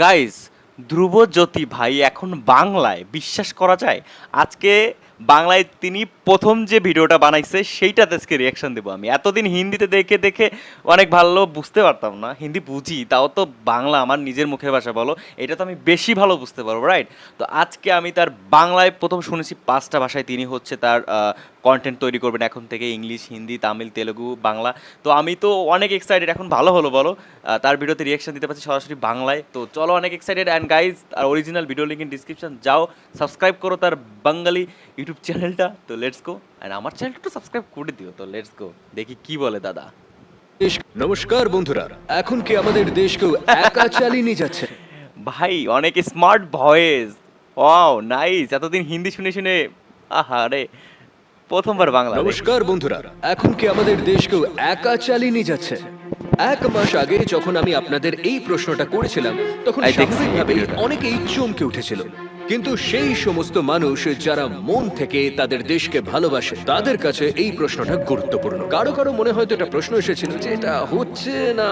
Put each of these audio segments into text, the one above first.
Guys, Dhrubajyoti ভাই এখন বাংলায়, বিশ্বাস করা যায়? আজকে বাংলায় তিনি প্রথম যে ভিডিওটা বানাইছে সেইটাতে আজকে রিয়াকশন দেবো আমি। এতদিন হিন্দিতে দেখে দেখে অনেক ভালো বুঝতে পারতাম না, হিন্দি বুঝি তাও তো বাংলা আমার নিজের মুখের ভাষা বলো, এটা তো আমি বেশি ভালো বুঝতে পারবো, রাইট? তো আজকে আমি তার বাংলায় প্রথম শুনেছি 5টা ভাষায় তিনি হচ্ছে তার কন্টেন্ট তৈরি করবেন এখন থেকে, ইংলিশ, হিন্দি, তামিল, তেলেগু, বাংলা। তো আমি তো অনেক এক্সাইটেড, এখন ভালো হলো বলো তার ভিডিওতে রিয়াকশন দিতে পারছি সরাসরি বাংলায়। তো চলো, অনেক এক্সাইটেড। অ্যান্ড গাইজ, আর original video link in description, যাও সাবস্ক্রাইব করো তার বাঙালি ইউটিউব চ্যানেলটা। তো লেটস গো, অ্যান্ড আমার চ্যানেলটা একটু সাবস্ক্রাইব করে দিও। তো লেটস গো, দেখি কি বলে দাদা। নমস্কার বন্ধুরা, এখন কি আমাদের দেশকেও একা চালিয়ে নিয়ে যাচ্ছে? ভাই অনেক স্মার্ট ভয়েস, ওয়াও নাইস। এতদিন হিন্দি শুনে শুনে আহা রে, প্রথমবার বাংলা। নমস্কার বন্ধুরা, এখন কি আমাদের দেশকেও একা চালিয়ে নিয়ে যাচ্ছে? 1 মাস আগে যখন আমি আপনাদের এই প্রশ্নটা করেছিলাম, তখন এই দেখছি স্বাভাবিকভাবেই ভিডিওটা। অনেকেই চমকে উঠেছিল। কিন্তু সেই সমস্ত মানুষ যারা মন থেকে তাদের দেশকে ভালোবাসে, তাদের কাছে এই প্রশ্নটা গুরুত্বপূর্ণ। কারো কারো মনে হয়তো এটা প্রশ্ন এসেছিল যে এটা হচ্ছে না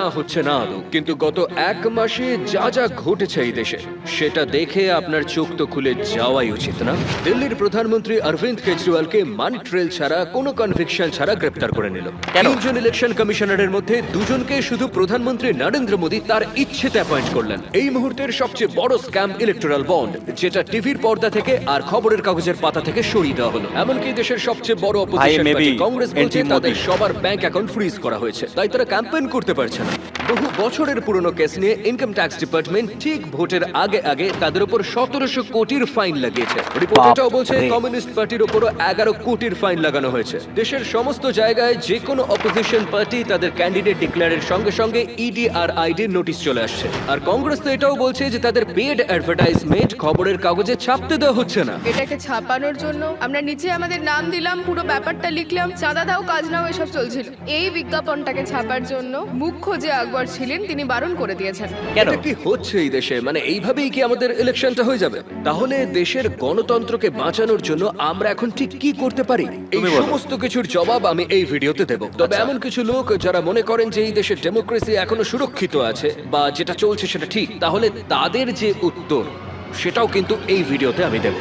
আদৌ। কিন্তু গত 1 মাসে যা যা ঘটেছে এই দেশে, সেটা দেখে আপনার চোখ তো খুলে যাওয়াই উচিত, না? দিল্লির প্রধানমন্ত্রী অরবিন্দ কেজরিওয়ালকে মানি ট্রেল ছাড়া, কোনো কনভিকশন ছাড়া গ্রেপ্তার করে নিল। কেন? 3জন ইলেকশন কমিশনারের মধ্যে 2জনকে শুধু প্রধানমন্ত্রী নরেন্দ্র মোদী তার ইচ্ছেতে অ্যাপয়েন্ট করলেন। এই মুহূর্তের সবচেয়ে বড় স্ক্যাম ইলেকটোরাল বন্ড, যেটা টিভির পর্দা থেকে আর খবরের কাগজের পাতা থেকে সরিয়ে দেওয়া হলো। এমনকি দেশের সবচেয়ে বড় অপোজিশন maybe পার্টি কংগ্রেস বলছে anti-Modi। তাদের সবার ব্যাংক অ্যাকাউন্ট ফ্রিজ করা হয়েছে, তাই তারা ক্যাম্পেইন করতে পারছে না। বহু বছরের পুরনো কেস নিয়ে ইনকাম ট্যাক্স ডিপার্টমেন্ট ঠিক ভোটের আগে আগে তাদের উপর 1700 কোটির ফাইন লাগিয়েছে। রিপোর্ট এটাও বলছে বাপরে। কমিউনিস্ট পার্টির উপরও 11 কোটির ফাইন লাগানো হয়েছে। দেশের সমস্ত জায়গায় যে কোনো অপোজিশন পার্টি তাদের ক্যান্ডিডেট ডিক্লেয়ারের সঙ্গে সঙ্গে ইডি আর আইডির নোটিশ চলে আসছে। আর কংগ্রেস তো এটাও বলছে যে তাদের পেড অ্যাডভার্টাইজমেন্ট খবরের কাগজে ছাপতে দেওয়া হচ্ছে না। এটাকে ছাপানোর জন্য আমরা নিচে আমাদের নাম দিলাম, পুরো ব্যাপারটা লিখলাম, চাঁদা দাও কাজ নাও, এসব চলছিল। এই বিজ্ঞাপনটাকে ছাপার জন্য মুখ্য যে আকবর ছিলেন তিনি বারণ করে দিয়েছেন। কেন? এটা কি হচ্ছে এই দেশে? মানে এইভাবেই কি আমাদের ইলেকশনটা হয়ে যাবে? তাহলে দেশের গণতন্ত্রকে বাঁচানোর জন্য আমরা এখন ঠিক কি করতে পারি? এই তুমি বলো। সমস্ত কিছুর জবাব আমি এই ভিডিওতে দেব। তবে আচ্ছা। এমন কিছু লোক যারা মনে করেন যে এই দেশের ডেমোক্রেসি এখনো সুরক্ষিত আছে বা যেটা চলছে সেটা ঠিক, তাহলে তাদের যে উত্তর সেটাও কিন্তু এই ভিডিওতে আমি দেব।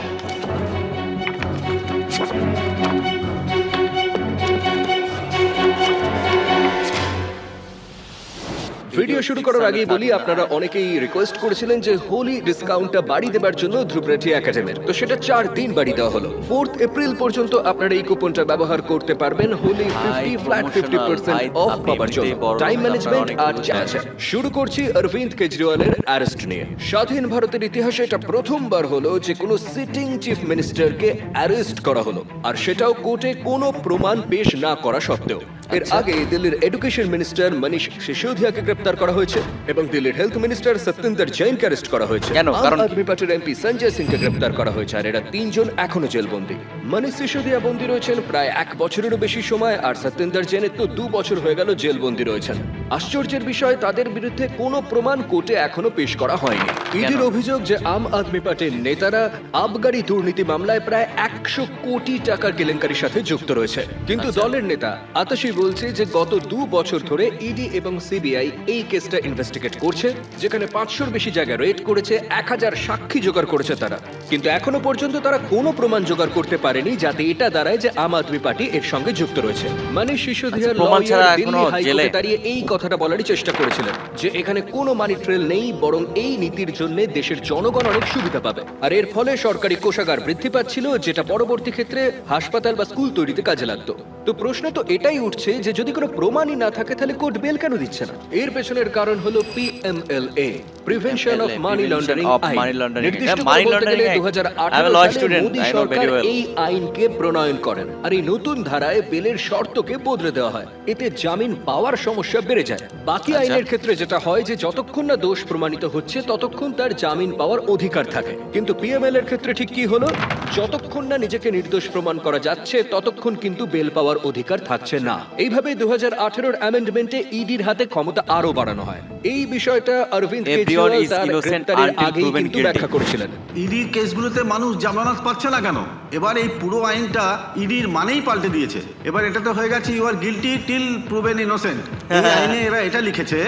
ভিডিও শুরু করার আগেই বলি, আপনারা অনেকেই রিকোয়েস্ট করেছিলেন যে হোলি ডিসকাউন্টটা বাড়িয়ে দেবার জন্য ধ্রুবরাঠি একাডেমির, তো সেটা 4 দিন বাড়িয়ে দেওয়া হলো। 4 এপ্রিল পর্যন্ত আপনারা এই কুপনটা ব্যবহার করতে পারবেন হোলি 50 ফ্ল্যাট 50% অফ পাওয়ার জন্য। টাইম ম্যানেজমেন্ট আর চার্জ। শুরু করছি অরবিন্দ কেজরিওয়ালের অ্যারেস্ট নিয়ে। স্বাধীন ভারতের ইতিহাসে এটা প্রথমবার হলো যে কোনো সিটিং চিফ মিনিস্টারকে অ্যারেস্ট করা হলো, আর সেটাও কোর্টে কোনো প্রমাণ পেশ না করা সত্ত্বেও। এর আগে দিল্লির এডুকেশন মিনিস্টার মনীষ সিসোদিয়াকে গ্রেপ্তার করা হয়েছে এবং দিল্লির হেলথ মিনিস্টার সত্যেন্দ্র জৈনকে অ্যারেস্ট করা হয়েছে। কেন? কারণ আম আদমি পার্টির এমপি সঞ্জয় সিংকে গ্রেপ্তার করা হয়েছে, আর এরা 3জন এখনো জেলবন্দী। মনীষ সিসোদিয়া বন্দী রয়েছেন প্রায় 1 বছরেরও বেশি সময়, আর সত্যেন্দ্র জৈনের তো 2 বছর হয়ে গেল জেলবন্দী রয়েছেন। আশ্চর্যের বিষয়, তাদের বিরুদ্ধে কোনো প্রমাণ কোর্টে এখনো পেশ করা হয়নি। ইডির অভিযোগ যে আম আদমি পার্টির নেতারা আবগারি দুর্নীতি মামলায় প্রায় 100 কোটি টাকার কেলেঙ্কারির সাথে যুক্ত রয়েছে। কিন্তু দলের নেতা আতাশি বলছে যে গত 2 বছর ধরে ইডি এবং সিবিআই এই কেসটা ইনভেস্টিগেট করছে, যেখানে 500-র বেশি জায়গায় রেড করেছে, 1000 সাক্ষী জোগাড় করেছে তারা। কিন্তু এখনো পর্যন্ত তারা কোনো প্রমাণ জোগাড় করতে পারেনি যাতে এটা দাঁড়ায় যে আম আদমি পার্টি এর সঙ্গে যুক্ত রয়েছে। মনীষ সিসোদিয়া আচ্ছা, প্রমাণ ছাড়া লয়ার এখনো দিল্লি হাইকোর্টে জেলে? দাঁড়িয়ে এই কথাটা বলারই চেষ্টা করেছিলেন যে এখানে কোনো মানি ট্রেল নেই, বরং এই নীতির জন্য দেশের জনগণ অনেক সুবিধা পাবে, আর এর ফলে সরকারি কোষাগার বৃদ্ধি পাচ্ছিল, যেটা পরবর্তী ক্ষেত্রে হাসপাতাল বা স্কুল তৈরিতে কাজে লাগতো। তো প্রশ্ন তো এটাই উঠছে যে যদি কোনো প্রমাণই না থাকে তাহলে কোর্ট বেল কেন দিচ্ছে না? এর পেছনের কারণ হলো PMLA, prevention of money laundering of আইন। money laundering। নির্দিষ্ট money করে বলতে গেলে laundering act। 2018 I'm a law সালে student, Modi I know Sarkar very well। এই আইনকে প্রণয়ন করেন, আর এই নতুন ধারায় বেলের শর্তকে বদলে দেওয়া হয়। এতে জামিন পাওয়ার সমস্যা বেড়ে যায়। বাকি আচ্ছা। আইনের ক্ষেত্রে যেটা হয় যে যতক্ষণ না দোষ প্রমাণিত হচ্ছে ততক্ষণ তার জামিন পাওয়ার অধিকার থাকে। কিন্তু পিএমএল এর ক্ষেত্রে ঠিক কি হলো? যতক্ষণ না নিজেকে নির্দোষ প্রমাণ করা যাচ্ছে ততক্ষণ কিন্তু বেল পাওয়ার অধিকার থাকছে না। এইভাবে 2018-র অ্যামেন্ডমেন্টে ইডির হাতে ক্ষমতা আরো বাড়ানো হয়। এই বিষয়টা অরবিন্দ Everyone কেজরিওয়াল is তার innocent গ্রেপ্তারের until আগেই proven কিন্তু guilty। ব্যাখ্যা করেছিলেন। ইডির কেসগুলোতে মানুষ জামানত পাচ্ছে না কেন? এবার এই পুরো আইনটা ইডির মানেই পাল্টে দিয়েছে। এবার এটা তো হয়ে গেছে you are guilty till proven innocent. এই আইনে এরা এটা লিখেছে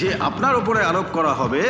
যে আপনার উপরে আরোপ করা হবে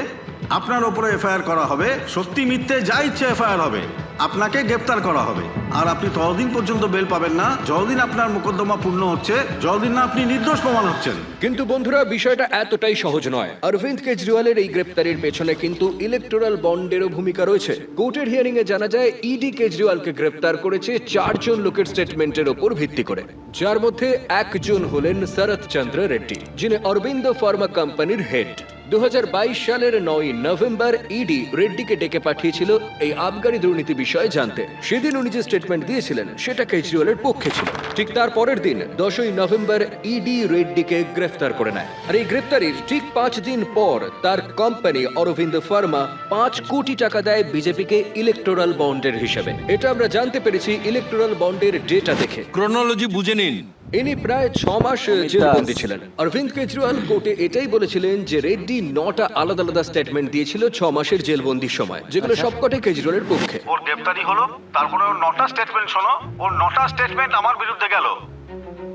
আপনার ওপরে এফআইআর করা হবে, সত্যি মিথ্যে যা ইচ্ছে এফআইআর হবে, আপনাকে গ্রেপ্তার করা হবে। আর আপনি ততদিন পর্যন্ত বেল পাবেন না যতদিন আপনার মোকদ্দমা পূর্ণ হচ্ছে, যতদিন না আপনি নির্দোষ প্রমাণ হচ্ছেন। কিন্তু বন্ধুরা, বিষয়টা এতটাই সহজ নয়। অরবিন্দ কেজরিওয়ালের এই গ্রেপ্তারের পেছনে কিন্তু ইলেকটোরাল বন্ডেরও ভূমিকা রয়েছে। কোর্টের হিয়ারিং এ জানা যায় ইডি কেজরিওয়ালকে গ্রেপ্তার করেছে 4 জন লোকের স্টেটমেন্টের উপর ভিত্তি করে, যার মধ্যে একজন হলেন শরৎ চন্দ্র রেড্ডি, যিনি অরবিন্দ ফার্মা কোম্পানির হেড। 2022 সালের 9 নভেম্বর ইডি রেড্ডিকে ডেকে পাঠিয়েছিল এই আবগারি দুর্নীতি বিষয়ে জানতে। সেদিন উনি যে স্টেটমেন্ট দিয়েছিলেন সেটা কেজরিওয়ালের পক্ষে ছিল। ঠিক তার পরের দিন 10 নভেম্বর ইডি রেড্ডিকে গ্রেফতার করে নেয়। আর এই গ্রেফতারির ঠিক 5 দিন পর তার কোম্পানি অরবিন্দ ফার্মা 5 কোটি টাকা দেয় বিজেপিকে ইলেকটোরাল বন্ডের হিসেবে। এটা আমরা জানতে পেরেছি ইলেকটোরাল বন্ডের ডেটা দেখে। ক্রোনোলজি বুঝে নিন। ইনি প্রায় 6 মাস জেলবন্দি ছিলেন। অরবিন্দ কেজরিওয়াল কোর্টে এটাই বলেছিলেন যে রেড্ডি 9টা আলাদা আলাদা স্টেটমেন্ট দিয়েছিল 6 মাসের জেলবন্দির সময়, যেগুলো সবকটাই কেজরিওয়ালের পক্ষে। ওর গ্রেপ্তারি হলো, তারপরে ওর 9টা স্টেটমেন্ট শোনো, ওর 9টা স্টেটমেন্ট আমার বিরুদ্ধে গেল।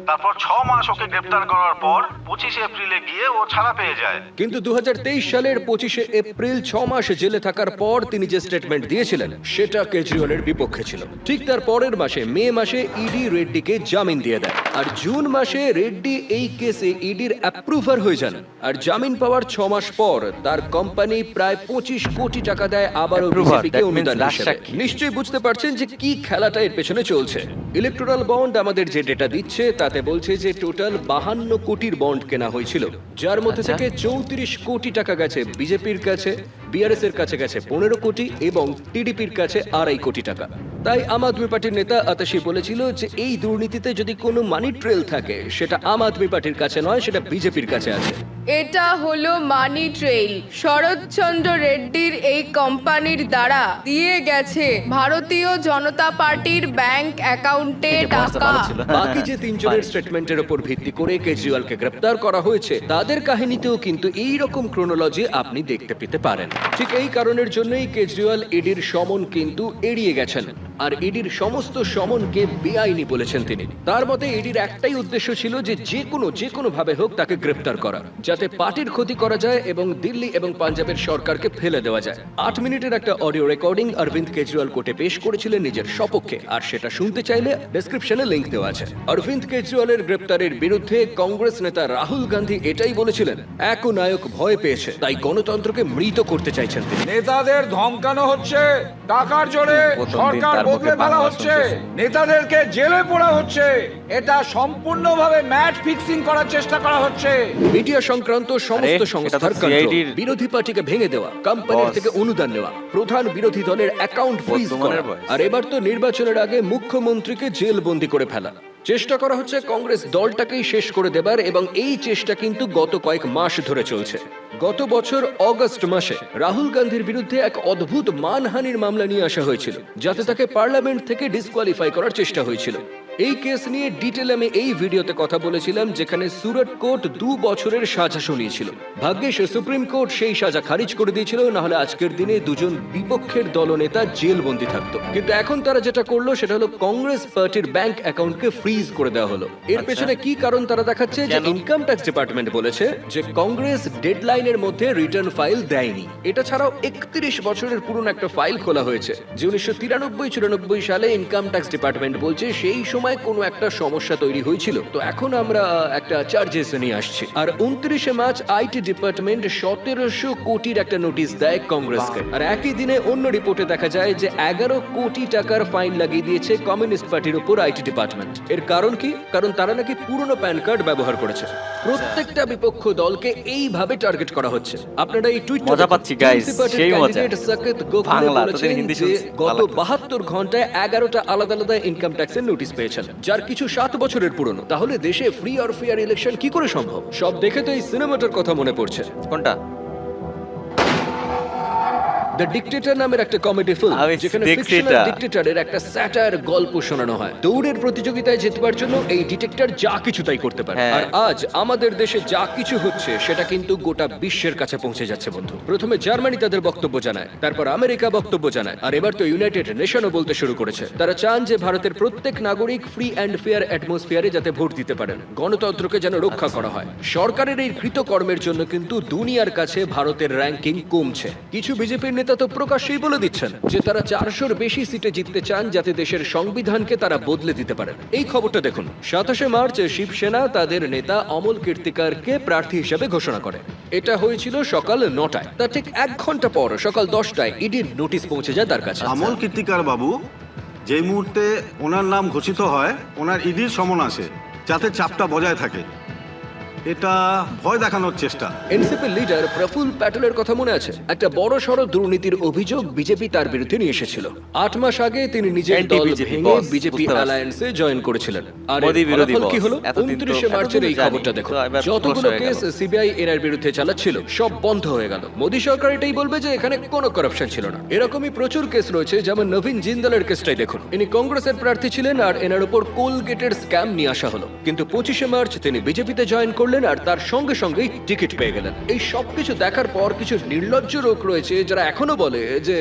তারপর 6 মাস ওকে গ্রেপ্তার করার পর 25 এপ্রিলে গিয়ে ও ছাড়া পেয়ে যায়। কিন্তু 2023 সালের 25 এপ্রিল 6 মাস জেলে থাকার পর তিনি যে স্টেটমেন্ট দিয়েছিলেন সেটা কেজরিওয়ালের বিপক্ষে ছিল। ঠিক তার পরের মাসে মে মাসে ইডি রেড্ডিকে জামিন দিয়ে দেয়। আর জুন মাসে রেড্ডি এই কেসে ইডির অ্যাপ্রুভার হয়ে যান। আর জামিন পাওয়ার 6 মাস পর তার কোম্পানি প্রায় 25 কোটি টাকা দেয় আবারও বিজেপিকে অনুদান হিসেবে। নিশ্চয়ই বুঝতে পারছেন যে কি খেলাটা এর পেছনে চলছে। ইলেকটোরাল বন্ড আমাদের যে ডেটা দিচ্ছে তাতে বলছে যে টোটাল 52 কোটির বন্ড কেনা হয়েছিল, যার মধ্যে থেকে 34 কোটি টাকা গেছে বিজেপির কাছে, বিআরএস এর কাছে গেছে 15 কোটি এবং টিডিপির কাছে 2.5 কোটি টাকা। তাই আম আদমি পার্টির নেতা আতাশি বলেছিল যে এই দুর্নীতিতে যদি কোনো মানি ট্রেল থাকে সেটা আম আদমি পার্টির কাছে নয়, সেটা বিজেপির কাছে আছে। এটা হলো মানি ট্রেইল। শরৎচন্দ্র রেড্ডির এই কোম্পানির দ্বারা দিয়ে গেছে ভারতীয় জনতা পার্টির ব্যাংক অ্যাকাউন্টে টাকা। বাকি যে 3 জনের স্টেটমেন্টের উপর ভিত্তি করে কেজরিওয়ালকে গ্রেপ্তার করা হয়েছে তাদের কাহিনীতেও কিন্তু এই রকম ক্রোনোলজি আপনি দেখতে পেতে পারেন। ঠিক এই কারণের জন্যই কেজরিওয়াল ইডির সমন কিন্তু এড়িয়ে গেছেন। আর ইডির সমস্ত সমনকে বেআইনি বলেছেন তিনি। তার মতে ইডির একটাই উদ্দেশ্য ছিল যে কোনো ভাবে হোক তাকে গ্রেপ্তার করা, যাতে পার্টির ক্ষতি করা যায় এবং দিল্লি এবং পাঞ্জাবের সরকারকে ফেলে দেওয়া যায়। 8 মিনিটের একটা অডিও রেকর্ডিং অরবিন্দ কেজরিওয়াল কোর্টে পেশ করেছিলেন নিজের সপক্ষে, আর সেটা শুনতে চাইলে ডেসক্রিপশনে লিংক দেওয়া আছে। অরবিন্দ কেজরিওয়ালের গ্রেপ্তারের বিরুদ্ধে কংগ্রেস নেতা রাহুল গান্ধী এটাই বলেছিলেন, একনায়ক ভয় পেয়েছে তাই গণতন্ত্রকে মৃত করতে চাইছেন তিনি। নেতাদের ধমকানো হচ্ছে, টাকার জোরে সরকার বদলে ফেলা হচ্ছে, নেতাদেরকে জেলে পোড়া হচ্ছে, এটা সম্পূর্ণভাবে ম্যাচ ফিক্সিং করার চেষ্টা করা হচ্ছে। মিডিয়া সংক্রান্ত সমস্ত সংস্থার কন্ট্রোল, বিরোধী পার্টিকে ভেঙে দেওয়া, কোম্পানির থেকে অনুদান নেওয়া, প্রধান বিরোধী দলের অ্যাকাউন্ট ফ্রিজ করা, আর এবার তো নির্বাচনের আগে মুখ্যমন্ত্রীকে জেলবন্দি করে ফেলা। চেষ্টা করা হচ্ছে কংগ্রেস দলটাকেই শেষ করে দেবার, এবং এই চেষ্টা কিন্তু গত কয়েক মাস ধরে চলছে। গত বছর অগস্ট মাসে রাহুল গান্ধীর বিরুদ্ধে এক অদ্ভুত মানহানির মামলা নিয়ে আসা হয়েছিল, যাতে তাকে পার্লামেন্ট থেকে ডিসকোয়ালিফাই করার চেষ্টা হয়েছিল। এই কেস নিয়ে ডিটেল আমি এই ভিডিওতে কথা বলেছিলাম, যেখানে সুরট কোর্ট 2 বছরের সাজা শুনিয়েছিল। ভাগ্যিস সুপ্রিম কোর্ট সেই সাজা খারিজ করে দিয়েছিল, না হলে আজকের দিনে দুজন বিপক্ষের দলনেতা জেলবন্দি থাকতো। কিন্তু এখন তারা যেটা করলো সেটা হলো কংগ্রেস পার্টির ব্যাংক অ্যাকাউন্টকে ফ্রিজ করে দেওয়া হলো। এর পেছনে কি কারণ তারা দেখাচ্ছে যে ইনকাম ট্যাক্স ডিপার্টমেন্ট বলেছে যে কংগ্রেস ডেডলাইনের মধ্যে রিটার্ন ফাইল দেয়নি। এটা ছাড়াও 31 বছরের পুরনো একটা ফাইল খোলা হয়েছে, যে 1993-94 সালে ইনকাম ট্যাক্স ডিপার্টমেন্ট বলছে সেই সময় কোনো একটা সমস্যা তৈরি হয়েছিল, তো এখন আমরা একটা চার্জেস নিয়ে আসছি। আর 29 মার্চ আইটি ডিপার্টমেন্ট 1700 কোটির একটা নোটিশ দেয় কংগ্রেসকে। আর একই দিনে অন্য রিপোর্টে দেখা যায় যে 11 কোটি টাকার ফাইন লাগিয়ে দিয়েছে কমিউনিস্ট পার্টির উপর আইটি ডিপার্টমেন্ট। এর কারণ কি? কারণ তারা নাকি পুরনো প্যান কার্ড ব্যবহার করেছে। প্রত্যেকটা বিপক্ষ দলকে এইভাবে টার্গেট করা হচ্ছে। আপনারা এই টুইট মজা পাচ্ছি গাইস, সেই মজা। বাংলা তোদের হিন্দি গত 72 ঘন্টায় 11টা আলাদা আলাদা ইনকাম ট্যাক্সের নোটিশ পেয়েছেন, যার কিছু 7 বছরের পুরনো। তাহলে দেশে ফ্রি আর ফেয়ার ইলেকশন কি করে সম্ভব? সব দেখে তো এই সিনেমাটার কথা মনে পড়ছে। কোনটা? দ্য ডিক্টেটর নামের একটা কমেডি ফিল্ম আমি যেখানে দেখছি ফিকশনাল এটা। ডিক্টেটরের একটা স্যাটায়ার গল্প শোনানো হয়। দৌড়ের প্রতিযোগিতায় জেতবার জন্য এই ডিটেক্টর যা কিছু তাই করতে পারে। হ্যাঁ। আর আজ আমাদের দেশে যা কিছু হচ্ছে সেটা কিন্তু গোটা বিশ্বের কাছে পৌঁছে যাচ্ছে বন্ধু। প্রথমে জার্মানি তাদের বক্তব্য জানায়, তারপর আমেরিকা বক্তব্য জানায়, আর এবার তো ইউনাইটেড নেশনও বলতে শুরু করেছে। তারা চান যে ভারতের প্রত্যেক নাগরিক ফ্রি অ্যান্ড ফেয়ার অ্যাটমসফিয়ারে যাতে ভোট দিতে পারেন, গণতন্ত্রকে যেন রক্ষা করা হয়। সরকারের এই কৃতকর্মের জন্য কিন্তু দুনিয়ার কাছে ভারতের র্যাঙ্কিং কমছে। কিছু বিজেপির নেতা তো প্রকাশ্যেই বলে দিচ্ছেন যে তারা 400-র বেশি সিটে জিততে চান যাতে দেশের সংবিধানকে তারা বদলে দিতে পারেন। এই খবরটা দেখুন, 27শে মার্চ শিবসেনা তাদের নেতা অমল কীর্তিকারকে প্রার্থী হিসেবে ঘোষণা করে। এটা হয়েছিল সকাল 9টায়। তার ঠিক 1 ঘন্টা পর সকাল 10টায় ইডির নোটিশ পৌঁছে যায় তার কাছে। আমল কীর্তিকার বাবু যেই মুহূর্তে ওনার নাম ঘোষিত হয় ওনার ইডির সমন আসে যাতে চাপটা বজায় থাকে। এটা ভয় দেখানোর চেষ্টা। এনসিপি লিডার প্রফুল্ল প্যাটেলের কথা মনে আছে? একটা বড় সড় দুর্নীতির অভিযোগ বিজেপি তার বিরুদ্ধে নিয়ে এসেছিল। 8 মাস আগে তিনি নিজের দল Anti-BJP ভেঙে boss, বিজেপি বুঝতে পারছি। অ্যালায়েন্সে জয়েন করেছিলেন। আর মোদি এর বিরোধী ফলাফল কি boss। হলো? এতদিন তো- 29শে মার্চের এই এতদিন তো খবরটা জানি। দেখো। তো এবার যতগুলো প্রশ্ন হয়ে কেস গেল। সিবিআই এর বিরুদ্ধে চালাচ্ছিল সব বন্ধ হয়ে গেল। মোদি সরকার এটাই বলবে যে এখানে কোনো করাপশন ছিল না। এরকমই প্রচুর কেস রয়েছে, যেমন নবীন জিন্দালের কেসটাই দেখুন। ইনি কংগ্রেসের প্রার্থী ছিলেন আর এনার উপর কোলগেটের স্ক্যাম নিয়ে আসা হলো, কিন্তু 25শে মার্চ তিনি বিজেপিতে জয়েন করলেন আর তার সঙ্গে সঙ্গেই টিকিট পেয়ে গেলেন। এই সবকিছু দেখার পর কিছু নির্লজ্জ লোক রয়েছে যারা এখনো বলে যে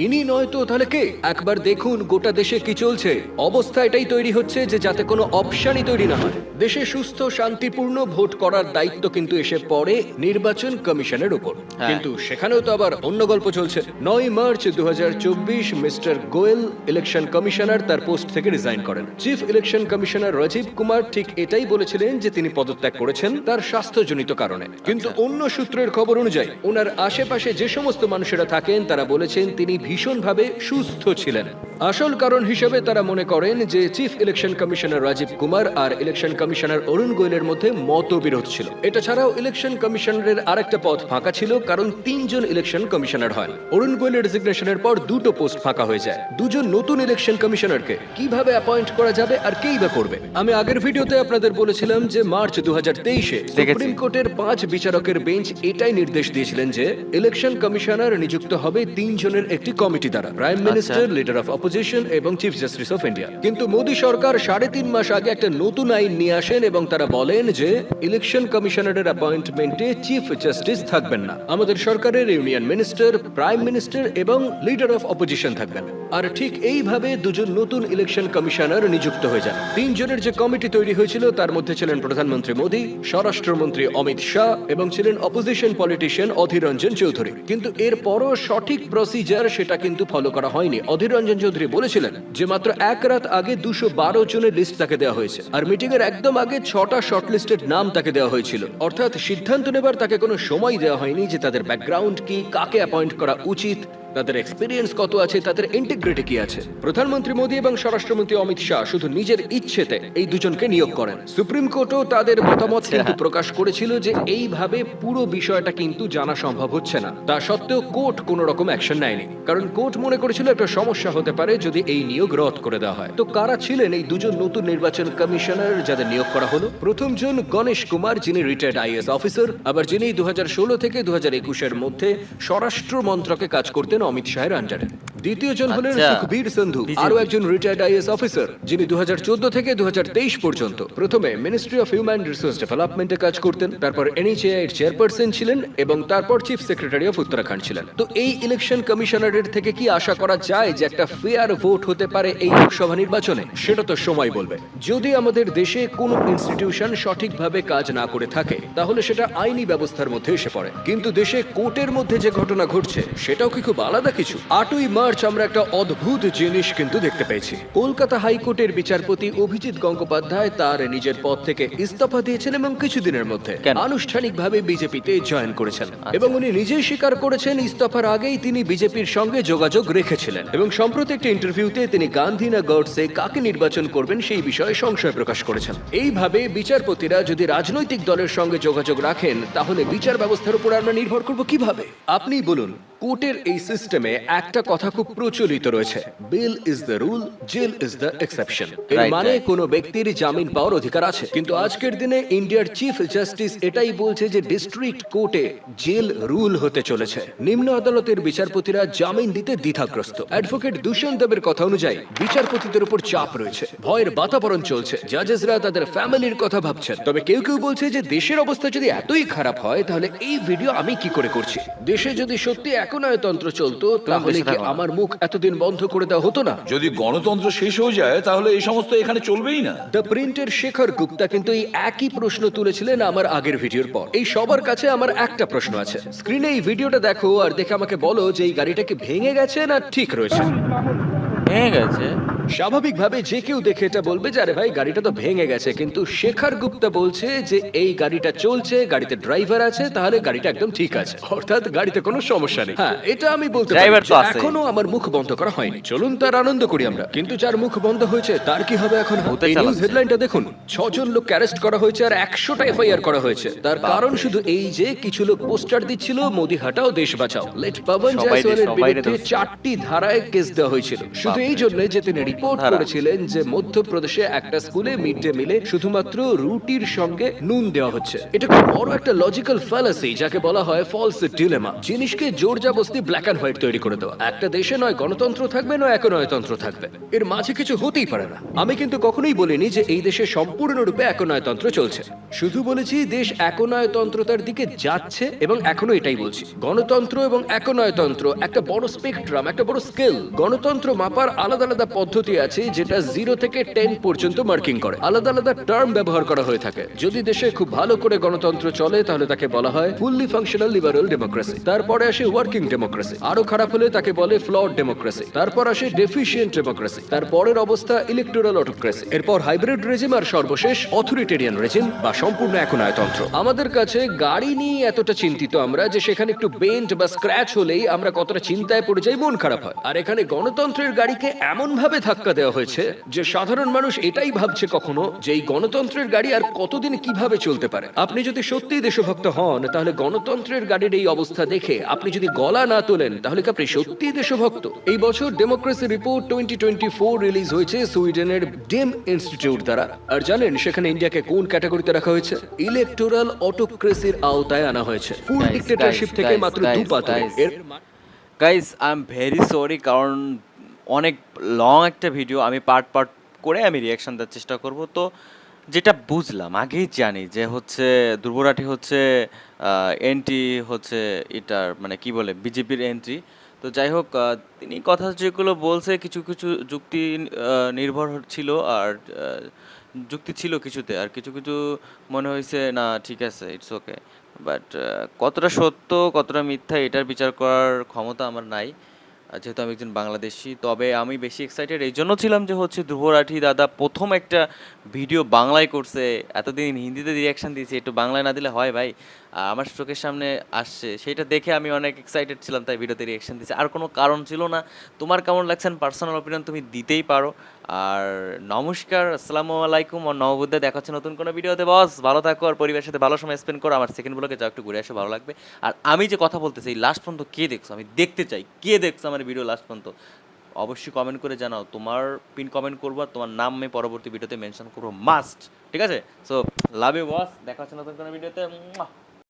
ইনি নয় তো তাহলে কে? একবার দেখুন গোটা দেশে কি চলছে। অবস্থা এটাই তৈরি হচ্ছে যে যাতে কোনো অপশনই তৈরি না হয়। দেশে সুস্থ শান্তিপূর্ণ ভোট করার দায়িত্ব কিন্তু এসে পড়ে নির্বাচন কমিশনের উপর। হ্যাঁ। কিন্তু সেখানেও তো আবার অন্য গল্প চলছে। 9 March 2024 mister Goel election commissioner তার পোস্ট থেকে রিজাইন করেন। Chief election commissioner Rajiv Kumar ঠিক এটাই বলেছিলেন যে তিনি পদত্যাগ করেছেন তার স্বাস্থ্যজনিত কারণে। কিন্তু অন্য সূত্রের খবর অনুযায়ী ওনার আশেপাশে যে সমস্ত মানুষেরা থাকেন তারা বলেছেন তিনি ভীষণভাবে সুস্থ ছিলেন। আসল কারণ হিসেবে তারা মনে করেন যে chief election commissioner Rajiv Kumar আর ইলেকশন কমিশনার অরুণ গোয়েলের মধ্যে মতবিরোধ ছিল। এটা ছাড়াও ইলেকশন কমিশনারের আরেকটা পদ ফাঁকা ছিল, কারণ 3 জন ইলেকশন কমিশনার হয়। অরুণ গোয়েলের রেজিগনেশনের পর 2টো পোস্ট ফাঁকা হয়ে যায়। 2 জন নতুন ইলেকশন কমিশনারকে কিভাবে অ্যাপয়েন্ট করা যাবে আর কেই বা করবে? আমি আগের ভিডিওতে আপনাদের বলেছিলাম যে মার্চ 2023-এ সুপ্রিম কোর্টের 5 বিচারকের বেঞ্চ এটাই নির্দেশ দিয়েছিলেন যে ইলেকশন কমিশনার নিযুক্ত হবে 3 জনের একটি কমিটি দ্বারা, prime minister, leader of opposition এবং চিফ জাস্টিস অফ ইন্ডিয়া। কিন্তু মোদি সরকার 3.5 মাস আগে একটা নতুন আইন নিয়ে আসেন এবং তারা বলেন যে ইলেকশন কমিশনারের অ্যাপয়েন্টমেন্টে চিফ জাস্টিস থাকবেন না। আমাদের সরকারের ইউনিয়ন মিনিস্টার, প্রাইম মিনিস্টার এবং লিডার অফ অপোজিশন থাকবেন। আর ঠিক এইভাবে 2 জন নতুন ইলেকশন কমিশনার নিযুক্ত হয়ে যান। 3 জনের যে কমিটি তৈরি হয়েছিল তার মধ্যে ছিলেন প্রধানমন্ত্রী মোদি, স্বরাষ্ট্রমন্ত্রী অমিত শাহ এবং ছিলেন অপোজিশন পলিটিশিয়ান অধীর রঞ্জন চৌধুরী। কিন্তু এরপরও সঠিক প্রসিজার সেটা কিন্তু ফলো করা হয়নি। অধীর রঞ্জন চৌধুরী বলেছিলেন যে মাত্র 1 রাত আগে 212 জনের লিস্ট তাকে দেওয়া হয়েছে, আর মিটিং এর একদম আগে 6টা শর্টলিস্টেড নাম তাকে দেওয়া হয়েছিল। অর্থাৎ সিদ্ধান্ত নেবার তাকে কোনো সময় দেওয়া হয়নি যে তাদের ব্যাকগ্রাউন্ড কি, কাকে অ্যাপয়েন্ট করা উচিত, তাদের এক্সপিরিয়েন্স কত আছে, তাদের ইন্টিগ্রিটি কি আছে। প্রধানমন্ত্রী মোদি এবং স্বরাষ্ট্রমন্ত্রী অমিত শাহ শুধু নিজের ইচ্ছেতে এই দুজনকে নিয়োগ করেন। সুপ্রিম কোর্টও তাদের মতামত কিন্তু প্রকাশ করেছিল যে এইভাবে পুরো বিষয়টা কিন্তু জানা সম্ভব হচ্ছে না। তা সত্ত্বেও কোর্ট কোনো রকম অ্যাকশন নেয়নি, কারণ কোর্ট মনে করেছিল একটা সমস্যা হতে পারে যদি এই নিয়োগ রদ করে দেওয়া হয়। তো কারা ছিলেন এই 2 জন নতুন নির্বাচন কমিশনার যাদের নিয়োগ করা হলো? প্রথম জন গণেশ কুমার, যিনি রিটায়ার্ড আইএএস অফিসার, আবার যিনি 2016 থেকে 2021-এর মধ্যে স্বরাষ্ট্র মন্ত্রকে কাজ করতেন অমিত শাহের আন্ডারে। দ্বিতীয় জন হলেন আচ্ছা। সুখবীর সন্ধু, আরো একজন রিটায়ার্ড আইএএস অফিসার, যিনি 2014 থেকে 2023 পর্যন্ত প্রথমে মিনিস্ট্রি অফ হিউম্যান রিসোর্স ডেভেলপমেন্টে কাজ করতেন, তারপর এনএইচএআই এর চেয়ারপারসন ছিলেন এবং তারপর চিফ সেক্রেটারি অফ উত্তরাখণ্ড ছিলেন। তো এই ইলেকশন কমিশনারের থেকে কি আশা করা যায় যে একটা ফেয়ার ভোট হতে পারে এই লোকসভা নির্বাচনে? সেটা তো সময় বলবে। যদি আমাদের দেশে কোনো ইনস্টিটিউশন সঠিকভাবে কাজ না করে থাকে তাহলে সেটা আইনি ব্যবস্থার মধ্যে এসে পড়ে। কিন্তু দেশে কোর্টের মধ্যে যে ঘটনা ঘটছে সেটাও কি খুব আলাদা কিছু? 8ই মার্চ আমরা একটা অদ্ভুত জিনিস কিন্তু দেখতে পেয়েছি। কলকাতা হাইকোর্টের বিচারপতি অভিজিৎ গঙ্গোপাধ্যায় তার নিজের পদ থেকে ইস্তফা দিয়েছেন এবং কিছুদিনের মধ্যে কেন? আনুষ্ঠানিকভাবে বিজেপিতে জয়েন করেছেন। এবং উনি নিজেই স্বীকার করেছেন ইস্তফার আগেই তিনি বিজেপির সঙ্গে যোগাযোগ রেখেছিলেন এবং সম্প্রতি একটা ইন্টারভিউতে তিনি গান্ধী না গডসে কাকে নির্বাচন করবেন সেই বিষয়ে সংশয় প্রকাশ করেছেন। এইভাবে বিচারপতিরা যদি রাজনৈতিক দলের সঙ্গে যোগাযোগ রাখেন তাহলে বিচার ব্যবস্থার উপর আমরা নির্ভর করব কিভাবে? আপনিই বলুন। কোর্টের এই সিস্টেমে একটা কথা খুব প্রচলিত রয়েছে, bail is the rule, jail is the exception. এর Right, মানে right. কোনো ব্যক্তির জামিন পাওয়ার অধিকার আছে, কিন্তু আজকের দিনে ইন্ডিয়ার চিফ জাস্টিস এটাই বলছে যে ডিস্ট্রিক্ট কোর্টে জেল রুল হতে চলেছে। নিম্ন আদালতের বিচারপতিরা জামিন দিতে দ্বিধাগ্রস্ত। অ্যাডভোকেট দুষ্যন্ত দেবের কথা অনুযায়ী বিচারপতিদের উপর চাপ রয়েছে, ভয়ের বাতাবরণ চলছে, জাজেসরা তাদের ফ্যামিলির কথা ভাবছেন। তবে কেউ কেউ বলছে যে দেশের অবস্থা যদি এতই খারাপ হয় তাহলে এই ভিডিও আমি কি করে করছি? দেশে যদি সত্যি একনায়তন্ত্র চলতো তাহলে কি আমার মুখ এতদিন বন্ধ করে দেওয়া হতো না? যদি গণতন্ত্র শেষ হয়ে যায় তাহলে এই সমস্ত এখানে চলবেই না। দ্য প্রিন্টের শেখর গুপ্তা কিন্তু এই একই প্রশ্ন তুলেছিলেন আমার আগের ভিডিওর পর। এই সবার কাছে আমার একটা প্রশ্ন আছে, স্ক্রিনে এই ভিডিওটা দেখো আর দেখে আমাকে বলো যে এই গাড়িটা কি ভেঙে গেছে না ঠিক রয়েছে। ভেঙে গেছে। স্বাভাবিকভাবে যে কেউ দেখে এটা বলবে যে আরে ভাই গাড়িটা তো ভেঙে গেছে, কিন্তু শেখর গুপ্তা বলছে যে এই গাড়িটা চলছে, গাড়িতে ড্রাইভার আছে, তাহলে গাড়িটা একদম ঠিক আছে, অর্থাৎ গাড়িতে কোনো সমস্যা নেই। হ্যাঁ, এটা আমি বলতে পারি। Driver তো যে আছে। এখনো আমার মুখ বন্ধ করা হয়নি, চলুন তার আনন্দ করি আমরা। কিন্তু যার মুখ বন্ধ হয়েছে তার কি হবে এখন? ভূতে এই নিউজ চালাচ্ছে। হেডলাইনটা দেখুন, 6 জন লোক অ্যারেস্ট করা হয়েছে আর 100টা এফআইআর করা হয়েছে। তার কারণ শুধু এই যে কিছু লোক পোস্টার দিচ্ছিল মোদি হাটাও দেশ বাঁচাও। লেট পবন জয়সওয়ালের বিরুদ্ধে 4টি ধারায় কেস দেওয়া হয়েছিল, শুধু এই জন্য যে তিনি রিপোর্ট করেছিলেন যে মধ্যপ্রদেশে একটা স্কুলে মিড ডে মিলে শুধুমাত্র রুটির সঙ্গে নুন দেওয়া হচ্ছে। এটা খুব বড় একটা লজিক্যাল ফ্যালাসি, যাকে বলা হয় ফলস ডিলেমা। জিনিসকে জোর জবরদস্তি ব্ল্যাক এন্ড হোয়াইট তৈরি করে দেওয়া। একটা দেশে নয় গণতন্ত্র থাকবে নয় একনায়তন্ত্র থাকবে, এর মাঝে কিছু হতেই পারে না। আমি কিন্তু কখনোই বলিনি যে এই দেশে সম্পূর্ণরূপে একনায়তন্ত্র চলছে, শুধু বলেছি দেশ একনায়তন্ত্রতার দিকে যাচ্ছে এবং এখনো এটাই বলছি। গণতন্ত্র এবং একনায়তন্ত্র একটা বড় স্পেকট্রাম, একটা বড় স্কেল। গণতন্ত্র মাপার আলাদা আলাদা পদ্ধতি আছে, যেটা 0 থেকে 10 পর্যন্ত মার্কিং করে। আলাদা আলাদা টার্ম ব্যবহার করা হয়ে থাকে। যদি দেশে খুব ভালো করে গণতন্ত্র চলে তাহলে তাকে বলা হয় ফুললি ফাংশনাল লিবারাল ডেমোক্রেসি। তারপরে আসে ওয়ার্কিং ডেমোক্রেসি, আরো খারাপ হলে তাকে বলে ফ্লড ডেমোক্রেসি। তারপর আসে ডেফিশিয়েন্ট ডেমোক্রেসি, তারপরের অবস্থা ইলেকটোরাল অটোক্রেসি, এরপর হাইব্রিড রেজিম, আর সর্বশেষ অথরিটেরিয়ান রেজিম বা সম্পূর্ণ একনায়তন্ত্র। আমাদের কাছে গাড়ি নিয়ে এতটা চিন্তিত আমরা যে সেখানে একটু বেন্ট বা স্ক্র্যাচ হলেই আমরা কতটা চিন্তায় পড়ে যাই, মন খারাপ হয়। আর এখানে গণতন্ত্রের গাড়িকে এমন ভাবে ধাক্কা দেওয়া হয়েছে যে সাধারণ মানুষ এটাই ভাবছে কখনো যে এই গণতন্ত্রের গাড়ি আর কতদিন কিভাবে চলতে পারে। আপনি যদি সত্যিই দেশভক্ত হন তাহলে গণতন্ত্রের গাড়ির এই অবস্থা দেখে আপনি যদি গলা না তোলেন তাহলে কি আপনি সত্যিই দেশভক্ত? এই বছর ডেমোক্রেসি রিপোর্ট 2024 রিলিজ হয়েছে সুইডেনের ডেম ইনস্টিটিউট দ্বারা। আর জানেন সেখানে ইন্ডিয়াকে কোন ক্যাটাগরিতে রাখা হয়েছে? ইলেকটোরাল অটোক্রেসির আওতায় আনা হয়েছে। ফুল Guys, ডিক্টেটরশিপ guys, থেকে guys, মাত্র guys, 2 পা দূরে। guys. Guys I am very sorry, কারণ অনেক লং একটা ভিডিও, আমি পার্ট পার্ট করে আমি রিয়াকশন দেওয়ার চেষ্টা করব। তো যেটা বুঝলাম, আগেই জানি যে হচ্ছে ধ্রুবরাঠি হচ্ছে এন্ট্রি হচ্ছে এটার মানে কি বলে বিজেপির এন্ট্রি। তো যাই হোক, তিনি কথা যেগুলো বলছে কিছু কিছু যুক্তি নির্ভর ছিল, আর যুক্তি ছিল কিছুতে, আর কিছু কিছু মনে হয়েছে না ঠিক আছে, ইটস ওকে। বাট কতটা সত্য কতটা মিথ্যা এটার বিচার করার ক্ষমতা আমার নাই, যেহেতু আমি একজন বাংলাদেশি। তবে আমি বেশি এক্সাইটেড এই জন্য ছিলাম যে হচ্ছে ধ্রুবরাঠি দাদা প্রথম একটা ভিডিও বাংলায় করছে, এতদিন হিন্দিতে রিয়াকশান দিয়েছি, একটু বাংলায় না দিলে হয় ভাই? আমার চোখের সামনে আসছে, সেটা দেখে আমি অনেক এক্সাইটেড ছিলাম, তাই ভিডিওতে রিয়াকশান দিয়েছি, আর কোনো কারণ ছিল না। তোমার কেমন লাগছেন পার্সোনাল অপিনিয়ন তুমি দিতেই পারো। আর নমস্কার, আসসালামু আলাইকুম, আর নববুদ্ধে দেখা হচ্ছে নতুন কোনো ভিডিওতে। বস ভালো থাকো আর পরিবারের সাথে ভালো সময় স্পেন্ড করো। আমার সেকেন্ড ব্লগে যাও, একটু ঘুরে আসো, ভালো লাগবে। আর আমি যে কথা বলতেছি এই লাস্ট পর্যন্ত কে দেখছো, আমি দেখতে চাই কে দেখছো আমার ভিডিও লাস্ট পর্যন্ত। অবশ্যই কমেন্ট করে জানাও, তোমার পিন কমেন্ট করবো আর তোমার নাম আমি পরবর্তী ভিডিওতে মেনশন করবো মাস্ট, ঠিক আছে? সো লাভ ইউ বস, দেখা হচ্ছে নতুন কোনো ভিডিওতে।